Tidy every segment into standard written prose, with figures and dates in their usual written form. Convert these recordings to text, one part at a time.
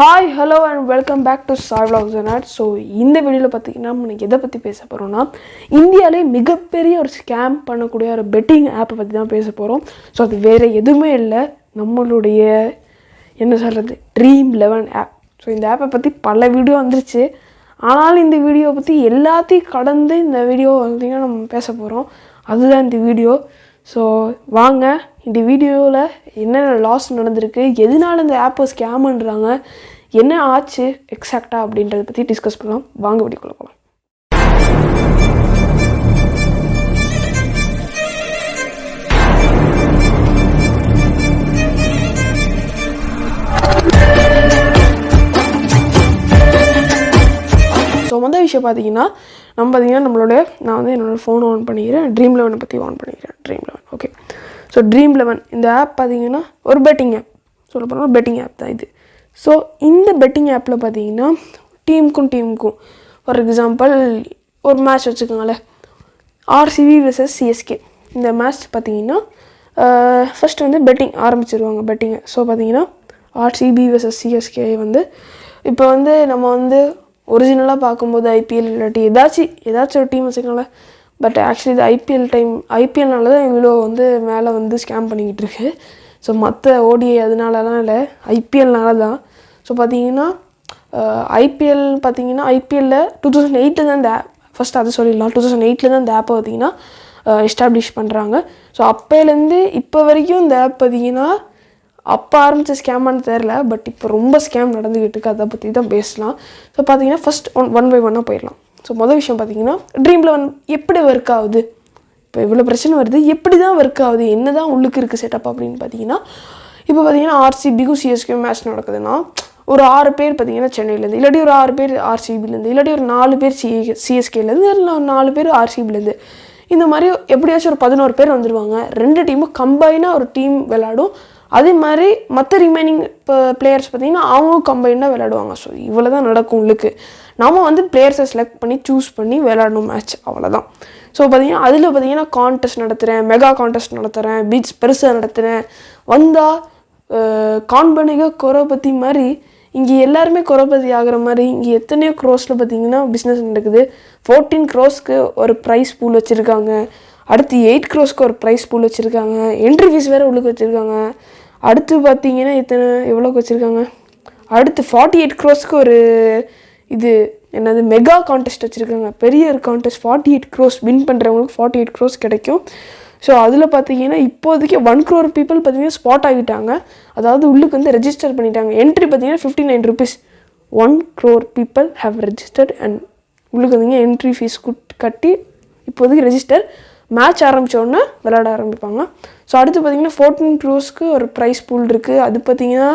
Hi hello and welcome back to Sai vlogs and art. So இந்த வீடியோவில் பார்த்தீங்கன்னா நம்ம எதை பற்றி பேச போகிறோம்னா இந்தியாவிலே மிகப்பெரிய ஒரு ஸ்கேம் பண்ணக்கூடிய ஒரு பெட்டிங் ஆப்பை பற்றி தான் பேச போகிறோம். ஸோ அது வேறு எதுவுமே இல்லை, நம்மளுடைய என்ன சொல்கிறது Dream11 ஆப். ஸோ இந்த ஆப்பை பற்றி பல வீடியோ வந்துருச்சு, ஆனாலும் இந்த வீடியோவை பற்றி எல்லாத்தையும் கடந்து இந்த வீடியோ பார்த்தீங்கன்னா நம்ம பேச போகிறோம். அதுதான் இந்த வீடியோ. ஸோ வாங்க இந்த வீடியோவில் என்னென்ன லாஸ் நடந்திருக்கு, எதனால இந்த ஆப்பை ஸ்கேம் பண்ணுறாங்க, என்ன ஆச்சு எக்ஸாக்டாக அப்படின்றத பற்றி டிஸ்கஸ் பண்ணலாம். வாங்க வீடியோக்குள்ள போகலாம். ஸோ மொதல் விஷயம் பார்த்தீங்கன்னா நான் வந்து என்னோடய ஃபோன் ஆன் பண்ணிக்கிறேன், Dream11 பற்றி ஆன் பண்ணிக்கிறேன். Dream11 okay. ஸோ Dream11 இந்த ஆப் பார்த்தீங்கன்னா ஒரு பெட்டிங் ஆப், சொல்ல போனால் பெட்டிங் ஆப் தான் இது. ஸோ இந்த பெட்டிங் ஆப்பில் பார்த்தீங்கன்னா டீமுக்கும் ஃபார் எக்ஸாம்பிள் ஒரு மேட்ச் வச்சுக்கோங்களேன், ஆர்சிபி வெர்சஸ் சிஎஸ்கே. இந்த மேட்ச் பார்த்தீங்கன்னா ஃபஸ்ட்டு வந்து பெட்டிங் ஆரம்பிச்சிருவாங்க பெட்டிங்கை. ஸோ பார்த்தீங்கன்னா ஆர்சிபி வெர்சஸ் சிஎஸ்கே வந்து இப்போ வந்து நம்ம வந்து ஒரிஜினலாக பார்க்கும்போது ஐபிஎல் இல்லாட்டி ஏதாச்சும் ஒரு டீம் வச்சுக்கோங்களேன். பட் ஆக்சுவலி இது ஐபிஎல்னால தான் இவ்வளோ வந்து மேலே வந்து ஸ்கேம் பண்ணிக்கிட்டு இருக்கு. ஸோ மற்ற ஓடிஐ அதனாலலாம் இல்லை, ஐபிஎல்னால தான். ஸோ பார்த்தீங்கன்னா ஐபிஎல்லில் 2008 தான் இந்த ஆப் ஃபஸ்ட் அதை சொல்லிடலாம். 2008 தான் இந்த ஆப்பை பார்த்தீங்கன்னா எஸ்டாப்ளிஷ் பண்ணுறாங்க. ஸோ அப்போலேருந்து இப்போ வரைக்கும் இந்த ஆப் பார்த்தீங்கன்னா அப்போ ஆரம்பித்த ஸ்கேமானு தெரில, பட் இப்போ ரொம்ப ஸ்கேம் நடந்துக்கிட்டு இருக்குது, அதை பற்றி தான் பேசலாம். ஸோ பார்த்தீங்கன்னா ஃபஸ்ட் ஒன் பை ஒன்னாக போயிடலாம். ஸோ மொதல் விஷயம் பார்த்தீங்கன்னா Dream11 எப்படி ஒர்க் ஆகுது, இப்போ இவ்வளோ பிரச்சனை வருது, எப்படி தான் ஒர்க் ஆகுது, என்ன தான் உள்ளுக்கு இருக்குது செட்டப் அப்படின்னு பார்த்தீங்கன்னா, இப்போ பார்த்தீங்கன்னா ஆர்சிபிக்கும் சிஎஸ்கேக்கும் மேட்ச் நடக்குதுன்னா ஒரு 6 பேர் பார்த்தீங்கன்னா சென்னையிலேருந்து, இல்லாட்டி ஒரு 6 பேர் ஆர்சிபிலேருந்து, இல்லாட்டி ஒரு 4 பேர் சிஎஸ்கேலேருந்து, இல்லை 4 பேர் ஆர்சிபிலேருந்து, இந்த மாதிரி எப்படியாச்சும் ஒரு 11 பேர் வந்துடுவாங்க. 2 டீமும் கம்பைனாக ஒரு டீம் விளையாடும். அதே மாதிரி மற்ற ரிமைனிங் இப்போ பிளேயர்ஸ் பார்த்திங்கன்னா அவங்களும் கம்பைனாக விளையாடுவாங்க. ஸோ இவ்வளோ தான் நடக்கும் உள்ளுக்கு. நம்ம வந்து பிளேயர்ஸை செலக்ட் பண்ணி சூஸ் பண்ணி விளையாடணும் மேட்ச், அவ்வளோதான். ஸோ பார்த்திங்கன்னா அதில் பார்த்திங்கன்னா கான்டெஸ்ட் நடத்துகிறேன், மெகா கான்டெஸ்ட் நடத்துகிறேன், பீச் பெருசாக நடத்துகிறேன், வந்தால் கான்பனிக கொரோபதி மாதிரி இங்கே எல்லாருமே கொரோபதி ஆகிற மாதிரி இங்கே எத்தனையோ க்ரோஸில் பார்த்திங்கன்னா பிஸ்னஸ் நடக்குது. 14 க்ரோஸ்க்கு ஒரு ப்ரைஸ் பூல் வச்சுருக்காங்க, அடுத்து 8 க்ரோஸ்க்கு ஒரு ப்ரைஸ் பூல் வச்சுருக்காங்க, என்ட்ரி ஃபீஸ் வேறு உள்ளுக்கு வச்சுருக்காங்க. அடுத்து பார்த்தீங்கன்னா எவ்வளோக்கு வச்சுருக்காங்க, அடுத்து 48 க்ரோஸ்க்கு ஒரு மெகா கான்டெஸ்ட் வச்சுருக்காங்க. பெரிய ஒரு கான்டெஸ்ட் 48 க்ரோஸ் வின் பண்ணுறவங்களுக்கு 48 க்ரோஸ் கிடைக்கும். ஸோ அதில் பார்த்தீங்கன்னா இப்போதைக்கு 1 crore பீப்புள் பார்த்தீங்கன்னா ஸ்பாட் ஆகிட்டாங்க, அதாவது உள்ளுக்கு வந்து ரெஜிஸ்டர் பண்ணிட்டாங்க. என்ட்ரி பார்த்தீங்கன்னா 59 rupees. 1 crore people have registered and உள்ளுக்கு வந்தீங்க என்ட்ரி ஃபீஸ் கட்டி இப்போதைக்கு ரெஜிஸ்டர். மேட்ச் ஆரம்பித்தோடனே விளையாட ஆரம்பிப்பாங்க. ஸோ அடுத்து பார்த்திங்கன்னா 14 crores ஒரு ப்ரைஸ் பூல் இருக்குது. அது பார்த்திங்கன்னா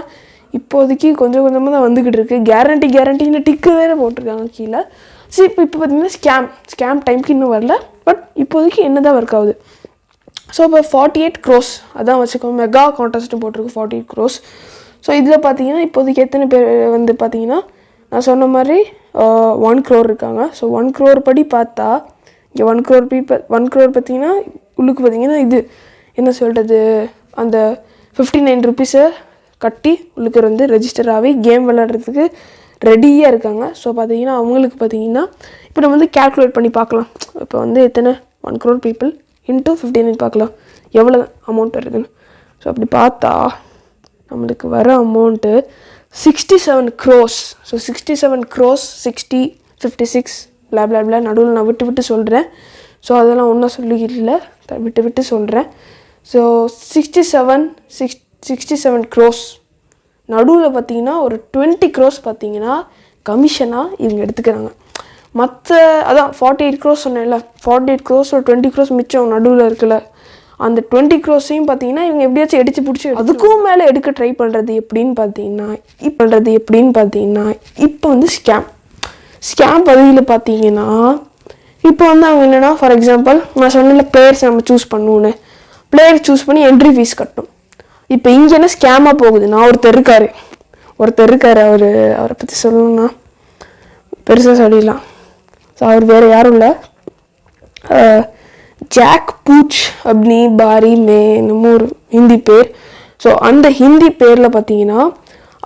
இப்போதைக்கு கொஞ்சம் கொஞ்சமாக தான் வந்துக்கிட்டு இருக்குது. கேரண்டின்னு டிக்கு வேறு போட்டிருக்காங்க கீழே. ஸோ இப்போ பார்த்திங்கன்னா ஸ்கேம் டைமுக்கு இன்னும் வரல, பட் இப்போதைக்கு என்ன தான் ஒர்க் ஆகுது. ஸோ இப்போ 48 crores அதான் வச்சுக்கோங்க, மெகா கான்டெஸ்ட்டும் போட்டிருக்கு 48 crores. ஸோ இதில் பார்த்திங்கன்னா இப்போதைக்கு எத்தனை பேர் வந்து பார்த்திங்கன்னா நான் சொன்ன மாதிரி 1 crore இருக்காங்க. ஸோ 1 crore படி பார்த்தா இங்கே 1 crore பீப்புள் 1 crore பார்த்திங்கன்னா உள்ளுக்கு பார்த்திங்கன்னா என்ன சொல்கிறது அந்த 59 rupees கட்டி உள்ளுக்கு வந்து ரெஜிஸ்டர் ஆகி கேம் விளையாடுறதுக்கு ரெடியாக இருக்காங்க. ஸோ பார்த்திங்கன்னா அவங்களுக்கு பார்த்திங்கன்னா இப்போ நம்ம வந்து கேல்குலேட் பண்ணி பார்க்கலாம். இப்போ வந்து எத்தனை 1 crore பீப்புள் இன்ட்டு 59 பார்க்கலாம் எவ்வளோ அமௌண்ட் வருதுன்னு. ஸோ அப்படி பார்த்தா நம்மளுக்கு வர அமௌண்ட்டு 67 crores. ஸோ 67 crores 60 56 பிளா நடுவில் நான் விட்டு சொல்கிறேன். ஸோ அதெல்லாம் ஒன்றும் சொல்லிக்கிட்டு விட்டு சொல்கிறேன். ஸோ 67 crores நடுவில் பார்த்திங்கன்னா ஒரு 20 crores பார்த்திங்கன்னா கமிஷனாக இவங்க எடுத்துக்கிறாங்க. மற்ற அதான் 48 crores சொன்னேன்ல, 48 crores ஒரு 20 crores மிச்சம் நடுவில் இருக்குல்ல, அந்த 20 crores பார்த்திங்கன்னா இவங்க எப்படியாச்சும் அடித்து பிடிச்சி அதுக்கும் மேலே எடுக்க ட்ரை பண்ணுறது எப்படின்னு பார்த்தீங்கன்னா இப்போ வந்து ஸ்கேம் பதிவில் பார்த்தீங்கன்னா இப்போ வந்து அவங்க என்னென்னா ஃபார் எக்ஸாம்பிள் நான் சொன்ன பிளேயர்ஸ் நம்ம சூஸ் பண்ணணுன்னு பிளேயர் சூஸ் பண்ணி என்ட்ரி ஃபீஸ் கட்டணும். இப்போ இங்கே என்ன ஸ்கேமாக போகுதுன்னா ஒருத்தர் இருக்கார் அவரை பற்றி சொல்லணும்னா பெருசாக சொல்லிடலாம். ஸோ அவர் வேறு யாரும் இல்லை, ஜாக் பூச் அப்னி பாரி மே என்னமோ ஒரு ஹிந்தி பேர். ஸோ அந்த ஹிந்தி பேரில் பார்த்தீங்கன்னா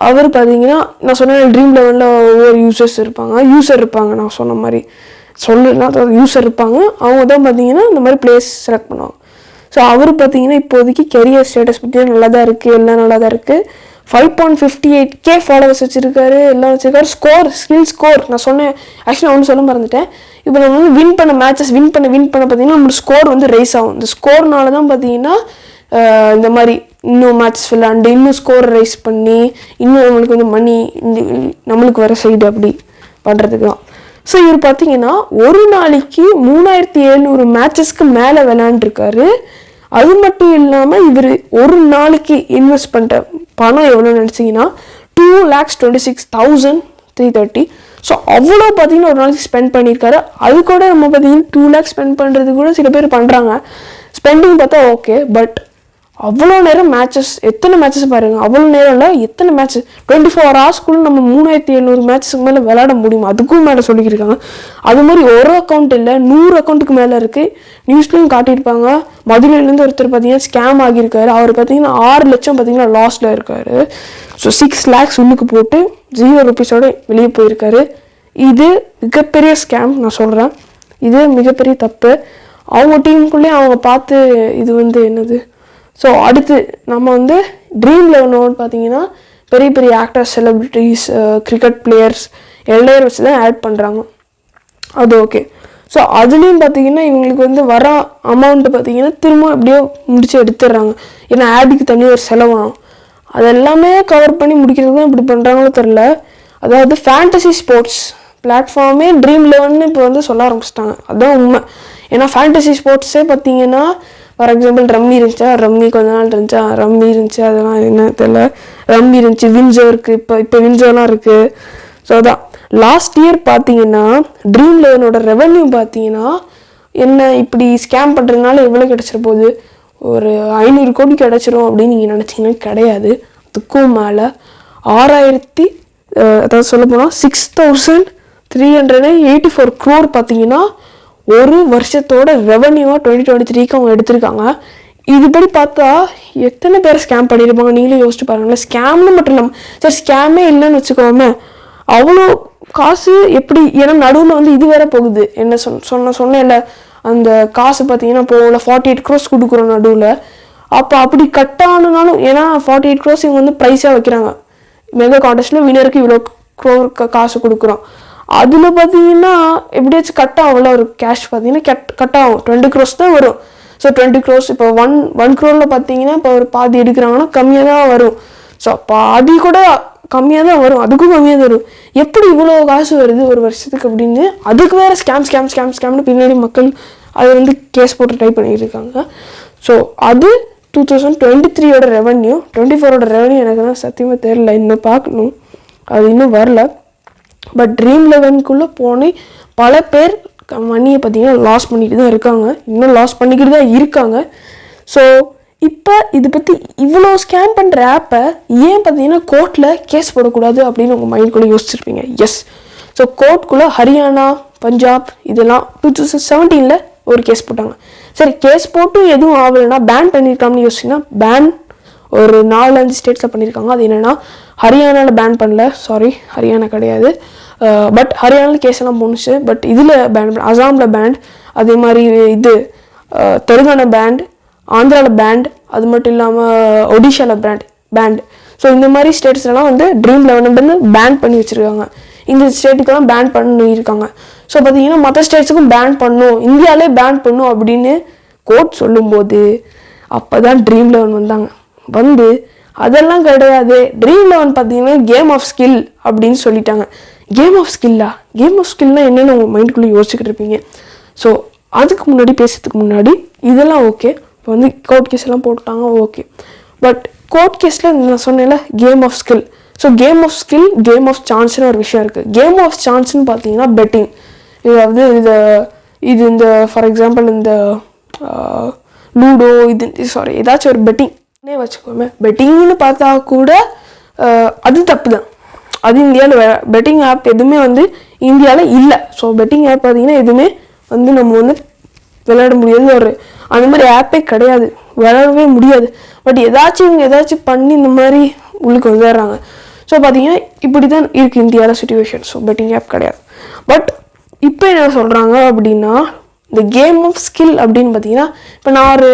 அவர் பார்த்தீங்கன்னா நான் சொன்ன ட்ரீம் லெவலில் ஒவ்வொரு யூசர் இருப்பாங்க நான் சொன்ன மாதிரி யூசர் இருப்பாங்க. அவங்க தான் பார்த்தீங்கன்னா இந்த மாதிரி பிளேஸ் செலக்ட் பண்ணுவாங்க. ஸோ அவர் பார்த்தீங்கன்னா இப்போதைக்கு கெரியர் ஸ்டேட்டஸ் பற்றி நல்லா தான் இருக்குது, எல்லாம் நல்லா தான் இருக்குது. 5.58K ஃபாலோவர்ஸ் வச்சுருக்காரு, எல்லாம் வச்சுருக்காரு. ஸ்கில் நான் சொன்னேன், ஆக்சுவலாக ஒன்று சொல்ல மறந்துட்டேன். இப்போ நம்ம வந்து வின் பண்ண பார்த்தீங்கன்னா நம்மளோட ஸ்கோர் வந்து ரைஸ் ஆகும். இந்த ஸ்கோர்னால தான் பார்த்தீங்கன்னா இந்த மாதிரி இன்னும் மேட்சஸ் விளாண்டு இன்னும் ஸ்கோர் ரைஸ் பண்ணி இன்னும் நம்மளுக்கு வந்து மணி நம்மளுக்கு வர சைடு அப்படி பண்ணுறதுக்கு தான். ஸோ இவர் பார்த்தீங்கன்னா ஒரு நாளைக்கு 3700 மேட்சஸ்க்கு மேலே விளையாண்டுருக்காரு. அது மட்டும் இல்லாமல் இவர் ஒரு நாளைக்கு இன்வெஸ்ட் பண்ணுற பணம் எவ்வளோ நினச்சிங்கன்னா 2,26,330. ஸோ அவ்வளோ பார்த்தீங்கன்னா ஒரு நாளைக்கு ஸ்பெண்ட் பண்ணியிருக்காரு. அது கூட நம்ம பார்த்தீங்கன்னா 2 lakhs ஸ்பெண்ட் பண்ணுறது கூட சில பேர் பண்ணுறாங்க. ஸ்பெண்டிங் பார்த்தா ஓகே, பட் அவ்வளோ நேரம் எத்தனை மேட்சஸ் பாருங்கள், அவ்வளோ நேரம் இல்லை எத்தனை மேட்ச் 24 hours நம்ம 3700 மேட்சஸ்க்கு மேலே விளையாட முடியும், அதுக்கும் மேலே சொல்லிக்கிருக்காங்க. அது மாதிரி ஒரு அக்கௌண்ட் இல்லை 100 அக்கௌண்ட்டுக்கு மேலே இருக்குது. நியூஸ்லையும் காட்டியிருப்பாங்க. மதுரையிலேருந்து ஒருத்தர் பார்த்தீங்கன்னா ஸ்கேம் ஆகியிருக்காரு. அவர் பார்த்தீங்கன்னா 6 லட்சம் பார்த்தீங்கன்னா லாஸில் இருக்காரு. ஸோ 6 lakhs உள்ளுக்கு போட்டு 0 rupees வெளியே போயிருக்காரு. இது மிகப்பெரிய ஸ்கேம் நான் சொல்கிறேன். இது மிகப்பெரிய தப்பு. அவங்க டீமுக்குள்ளேயே அவங்க பார்த்து இது வந்து என்னது. ஸோ அடுத்து நம்ம வந்து ட்ரீம் லெவனோடு பார்த்தீங்கன்னா பெரிய பெரிய ஆக்டர்ஸ், செலிப்ரிட்டிஸ், கிரிக்கெட் பிளேயர்ஸ் எல்லாரும் வச்சு தான் ஆட் பண்ணுறாங்க. அது ஓகே. ஸோ அதுலேயும் பார்த்தீங்கன்னா இவங்களுக்கு வந்து வர அமௌண்ட்டு பார்த்தீங்கன்னா திரும்ப எப்படியோ முடிச்சு எடுத்துடுறாங்க. ஏன்னா ஆடுக்கு தனியாக ஒரு செலவாகும். அதெல்லாமே கவர் பண்ணி முடிக்கிறது தான் இப்படி பண்ணுறாங்களோ தெரில. அதாவது ஃபேண்டசி ஸ்போர்ட்ஸ் பிளாட்ஃபார்மே ட்ரீம் லெவன்னு இப்போ வந்து சொல்ல ஆரம்பிச்சிட்டாங்க. அதுதான் உண்மை. ஏன்னா ஃபேண்டசி ஸ்போர்ட்ஸே பார்த்தீங்கன்னா ஃபார் எக்ஸாம்பிள் ரம்மி கொஞ்ச நாள் இருந்துச்சு, அதெல்லாம் என்ன தெரியல. ரம்மி இருந்துச்சு, வின்சோ இருக்குது, இப்போ வின்சோலாம் இருக்குது. ஸோ அதான் லாஸ்ட் இயர் பார்த்தீங்கன்னா ட்ரீம் லெவனோட ரெவன்யூ பார்த்தீங்கன்னா என்ன இப்படி ஸ்கேம் பண்ணுறதுனால எவ்வளோ கிடச்சிட போகுது, ஒரு 500 கோடி கிடச்சிரும் அப்படின்னு நீங்கள் நினச்சிங்கன்னா கிடையாது. அதுக்கும் மேலே 6000 அதாவது சொல்ல போனால் 6,384 crore பார்த்தீங்கன்னா ஒரு வருஷத்தோட ரெவன்யூவாக 2023 அவங்க எடுத்திருக்காங்க. இதுபடி பார்த்தா எத்தனை பேர் ஸ்கேம் பண்ணியிருப்பாங்க நீங்களே யோசிச்சு பாருங்களேன். ஸ்கேம்னு மட்டும் இல்லாமல் சரி ஸ்கேமே இல்லைன்னு வச்சுக்கோமே, அவ்வளோ காசு எப்படி, ஏன்னா நடுவில் வந்து இது வேற போகுது. என்ன சொன்னேன்ல அந்த காசு பார்த்தீங்கன்னா இப்போ 48 crores கொடுக்குறோம் நடுவில். அப்போ அப்படி கட் ஆனாலும் ஏன்னா 48 crores இவங்க வந்து ப்ரைஸாக வைக்கிறாங்க. மெகா கான்டெஸ்ட்டில் வினருக்கு இவ்வளோ காசு கொடுக்குறோம். அதில் பார்த்தீங்கன்னா எப்படியாச்சும் கட் ஆகும்ல, ஒரு கேஷ் பார்த்தீங்கன்னா கட் ஆகும். 20 crores தான் வரும். ஸோ 20 crores இப்போ 1 crore பார்த்தீங்கன்னா இப்போ ஒரு பாதி எடுக்கிறாங்கன்னா கம்மியாக தான் வரும். ஸோ பாதி கூட கம்மியாக தான் வரும், அதுக்கும் கம்மியாக தான் வரும். எப்படி இவ்வளோ காசு வருது ஒரு வருஷத்துக்கு அப்படின்னு அதுக்கு வேறு ஸ்கேம்னு பின்னாடி மக்கள் அதை வந்து கேஸ் போட்டு ட்ரை பண்ணிட்டு இருக்காங்க. ஸோ அது 2023 ரெவன்யூ. 24 ரெவன்யூ எனக்கு தான் சத்தியமாக தெரியல, இன்னும் பார்க்கணும், அது இன்னும் வரல. பட் ட்ரீம் லெவனுக்குள்ளே போனே பல பேர் மணியை பார்த்தீங்கன்னா லாஸ் பண்ணிட்டு தான் இருக்காங்க, இன்னும் லாஸ் பண்ணிக்கிட்டு தான் இருக்காங்க. ஸோ இப்போ இது பற்றி இவ்வளோ ஸ்கேம் பண்ணுற ஆப்பை ஏன் பார்த்தீங்கன்னா கோர்ட்டில் கேஸ் போடக்கூடாது அப்படின்னு உங்கள் மைண்ட்குள்ளே யோசிச்சிருப்பீங்க. எஸ், ஸோ கோர்ட்டுக்குள்ளே ஹரியானா, பஞ்சாப் இதெல்லாம் 2017 ஒரு கேஸ் போட்டாங்க. சரி கேஸ் போட்டும் எதுவும் ஆகலைன்னா பேன் பண்ணியிருக்காங்கன்னு யோசிச்சிங்கன்னா பேன் ஒரு 4-5 ஸ்டேட்ஸில் பண்ணியிருக்காங்க. அது என்னென்னா ஹரியானாவில் பேன் பண்ணல, ஹரியானா கிடையாது, பட் ஹரியானாவில் கேஸ் எல்லாம் போணுச்சு. பட் இதில் பேன், அசாமில் பேண்ட், அதே மாதிரி இது தெலுங்கானா பேண்ட், ஆந்திராவில் பேண்ட், அது மட்டும் இல்லாமல் ஒடிஷாவில் பேண்ட். ஸோ இந்த மாதிரி ஸ்டேட்ஸ்லாம் வந்து ட்ரீம் லெவன் பேன் பண்ணி வச்சுருக்காங்க. இந்த ஸ்டேட்டுக்கெல்லாம் பேன் பண்ணியிருக்காங்க. ஸோ பார்த்தீங்கன்னா மற்ற ஸ்டேட்ஸுக்கும் பேன் பண்ணும், இந்தியாவிலே பேன் பண்ணும் அப்படின்னு கோர்ட் சொல்லும்போது அப்போ தான் ட்ரீம் லெவன் வந்து அதெல்லாம் கிடையாது, ட்ரீம் லெவன் பார்த்தீங்கன்னா கேம் ஆஃப் ஸ்கில் அப்படின்னு சொல்லிட்டாங்க. கேம் ஆஃப் ஸ்கில்னால் என்னென்னு உங்கள் மைண்டுக்குள்ளே யோசிச்சுக்கிட்டு இருப்பீங்க. ஸோ அதுக்கு முன்னாடி பேசுறதுக்கு முன்னாடி இதெல்லாம் ஓகே, இப்போ வந்து கோர்ட் கேஸ் எல்லாம் போட்டுட்டாங்க ஓகே. பட் கோர்ட் கேஸில் நான் சொன்னேன்ல game of skill. So game of skill, game of சான்ஸ்னு ஒரு விஷயம் இருக்குது. கேம் ஆஃப் சான்ஸ்னு பார்த்தீங்கன்னா பெட்டிங். இதாவது இது இந்த ஃபார் எக்ஸாம்பிள் இந்த லூடோ ஏதாச்சும் ஒரு பெட்டிங்னே வச்சுக்கோமே. பெட்டிங்னு பார்த்தா கூட அது தப்பு தான். அது இந்தியாவில் பெட்டிங் ஆப் எதுவுமே வந்து இந்தியாவில் இல்லை. ஸோ பெட்டிங் ஆப் பார்த்தீங்கன்னா எதுவுமே வந்து நம்ம வந்து விளையாட முடியாது, அந்த மாதிரி ஆப்பே கிடையாது, விளையாடவே முடியாது. பட் இவங்க ஏதாச்சும் பண்ணி இந்த மாதிரி உள்ளுக்கு வந்துடுறாங்க. ஸோ பார்த்தீங்கன்னா இப்படி தான் இருக்குது இந்தியாவில் சுச்சுவேஷன். ஸோ பெட்டிங் ஆப் கிடையாது. பட் இப்போ என்ன சொல்கிறாங்க அப்படின்னா, இந்த கேம் ஆஃப் ஸ்கில் அப்படின்னு பார்த்தீங்கன்னா, இப்போ நான் ஒரு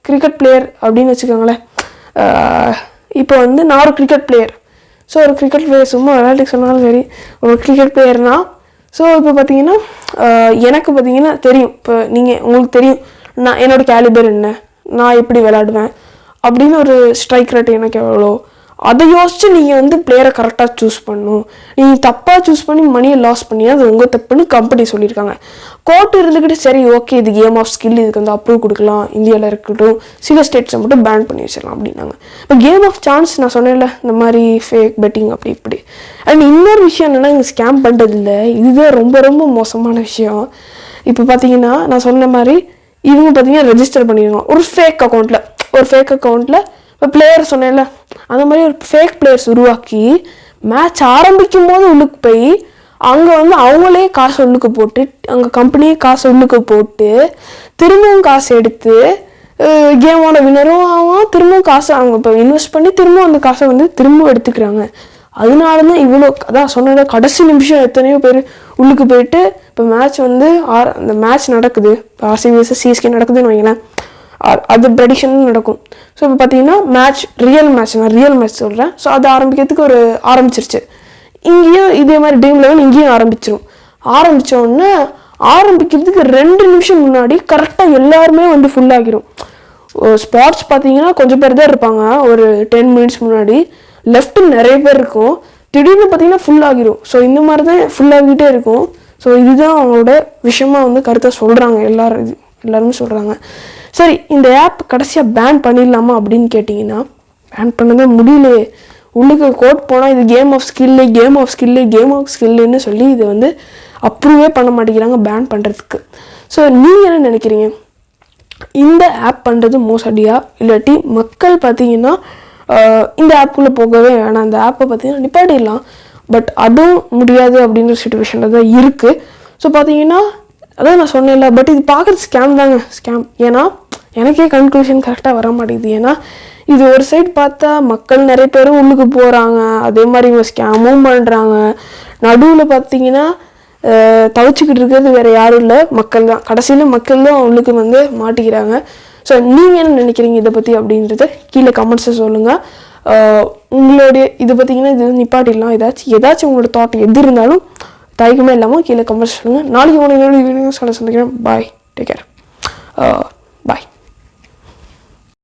கிரிக்கெட் பிளேயர் அப்படின்னு வச்சுக்கோங்களேன். இப்போ வந்து நான் ஒரு கிரிக்கெட் பிளேயர். ஸோ ஒரு கிரிக்கெட் பிளேயர் சும்மா விளையாட்டுக்கு சொன்னாலும் சரி, ஒரு கிரிக்கெட் பிளேயர்னா ஸோ இப்போ பார்த்தீங்கன்னா எனக்கு பார்த்தீங்கன்னா தெரியும், இப்போ உங்களுக்கு தெரியும் நான் என்னோடய கேலிபர் என்ன, நான் எப்படி விளையாடுவேன் அப்படின்னு ஒரு ஸ்ட்ரைக் ரேட் எனக்கு எவ்வளோ, அதை யோசிச்சு நீங்கள் வந்து பிளேயரை கரெக்டாக சூஸ் பண்ணணும். நீங்கள் தப்பாக சூஸ் பண்ணி மணியை லாஸ் பண்ணி அது உங்கள் தப்புன்னு கம்பெனி சொல்லியிருக்காங்க. கோர்ட் இருந்துக்கிட்டு சரி ஓகே இது கேம் ஆஃப் ஸ்கில், இதுக்கு வந்து அப்ரூவ் கொடுக்கலாம், இந்தியாவில் இருக்கட்டும் சில ஸ்டேட்ஸை மட்டும் பேன் பண்ணி வச்சிடலாம் அப்படின்னாங்க. இப்போ கேம் ஆஃப் சான்ஸ் நான் சொன்னேன்ல இந்த மாதிரி ஃபேக் பெட்டிங் அப்படி இப்படி. அண்ட் இன்னொரு விஷயம் என்னென்னா இங்கே ஸ்கேம் பண்ணுறது இல்லை, இதுதான் ரொம்ப ரொம்ப மோசமான விஷயம். இப்போ பார்த்தீங்கன்னா நான் சொன்ன மாதிரி இவங்க பார்த்தீங்கன்னா ரெஜிஸ்டர் பண்ணிடுவாங்க ஒரு ஃபேக் அக்கௌண்ட்டில் இப்போ பிளேயர் சொன்னேன்ல அந்த மாதிரி ஒரு ஃபேக் பிளேயர்ஸ் உருவாக்கி மேட்ச் ஆரம்பிக்கும் போது உள்ளுக்கு போய் அங்கே வந்து அவங்களே காசு உள்ளுக்கு போட்டு அங்கே கம்பெனியே காசு உள்ளுக்கு போட்டு திரும்பவும் காசு எடுத்து கேமோட வினரும் ஆகும், திரும்பவும் காசு அவங்க இப்போ இன்வெஸ்ட் பண்ணி திரும்பவும் அந்த காசை வந்து திரும்பவும் எடுத்துக்கிறாங்க. அதனால தான் இவ்வளோ அதான் சொன்னத கடைசி நிமிஷம் எத்தனையோ பேர் உள்ளுக்கு போயிட்டு இப்போ மேட்ச் வந்து அந்த மேட்ச் நடக்குது, இப்போ ஆர்சிபி vs சிஎஸ்கே நடக்குதுன்னு வைங்களேன், அது ப்ரெடிக்ஷன் நடக்கும். ஸோ இப்போ பார்த்தீங்கன்னா ரியல் மேட்ச் சொல்கிறேன். ஸோ அது ஆரம்பிக்கிறதுக்கு ஆரம்பிச்சிருச்சு. இங்கேயும் இதே மாதிரி ட்ரீம் லெவல் இங்கேயும் ஆரம்பித்தோடனே ஆரம்பிக்கிறதுக்கு 2 நிமிஷம் முன்னாடி கரெக்டாக எல்லாருமே வந்து ஃபுல்லாகிரும். ஸ்பாட்ஸ் பார்த்தீங்கன்னா கொஞ்சம் பேர் தான் இருப்பாங்க, ஒரு 10 மினிட்ஸ் முன்னாடி லெஃப்ட்டு நிறைய பேர் இருக்கும், திடீர்னு பார்த்தீங்கன்னா ஃபுல்லாகிரும். ஸோ இந்த மாதிரி தான் ஃபுல்லாகிட்டே இருக்கும். ஸோ இதுதான் அவங்களோட விஷயமாக வந்து கருத்தை சொல்கிறாங்க, எல்லாருமே சொல்கிறாங்க. சரி இந்த ஆப் கடைசியாக பேன் பண்ணிடலாமா அப்படின்னு கேட்டிங்கன்னா பேன் பண்ணதான் முடியலையே. உள்ளுக்கு கோர்ட் போனால் இது கேம் ஆஃப் ஸ்கில்லுன்னு சொல்லி இதை வந்து அப்ரூவே பண்ண மாட்டேங்கிறாங்க பேன் பண்ணுறதுக்கு. ஸோ நீங்கள் என்ன நினைக்கிறீங்க, இந்த ஆப் பண்ணுறது மோசடியா, இல்லாட்டி மக்கள் பார்த்தீங்கன்னா இந்த ஆப்புக்குள்ளே போகவே வேணாம், இந்த ஆப்பை பார்த்தீங்கன்னா நிப்பாட்டிடலாம், பட் அதுவும் முடியாது அப்படின்ற சுச்சுவேஷனில் தான் இருக்குது. ஸோ பார்த்தீங்கன்னா அதான் நான் சொன்னேன்ல, பட் இது பார்க்குறது ஸ்கேம். ஏன்னா எனக்கே கன்க்ளூஷன் கரெக்டாக வர மாட்டேங்குது. ஏன்னா இது ஒரு சைடு பார்த்தா மக்கள் நிறைய பேரும் உள்ளுக்கு போகிறாங்க, அதே மாதிரி இவங்க ஸ்கேமும் பண்ணுறாங்க. நடுவில் பார்த்தீங்கன்னா தவிச்சுக்கிட்டு இருக்கிறது வேறு யாரும் இல்லை, மக்கள் தான். கடைசியில் மக்கள் தான் உள்ளுக்கு வந்து மாட்டிக்கிறாங்க. ஸோ நீங்கள் என்ன நினைக்கிறீங்க இதை பற்றி அப்படின்றத கீழே கமெண்ட்ஸை சொல்லுங்கள். உங்களுடைய இது பார்த்தீங்கன்னா இது நிப்பாட்டிடலாம், ஏதாச்சும் உங்களோட தாட் எது இருந்தாலும் தயக்கமே இல்லாமல் கீழே கமெண்ட்ஸ் சொல்லுங்கள். நாளைக்கு உங்களோட வீடியோஸ் சந்திக்கிறேன். பாய், டேக் கேர்.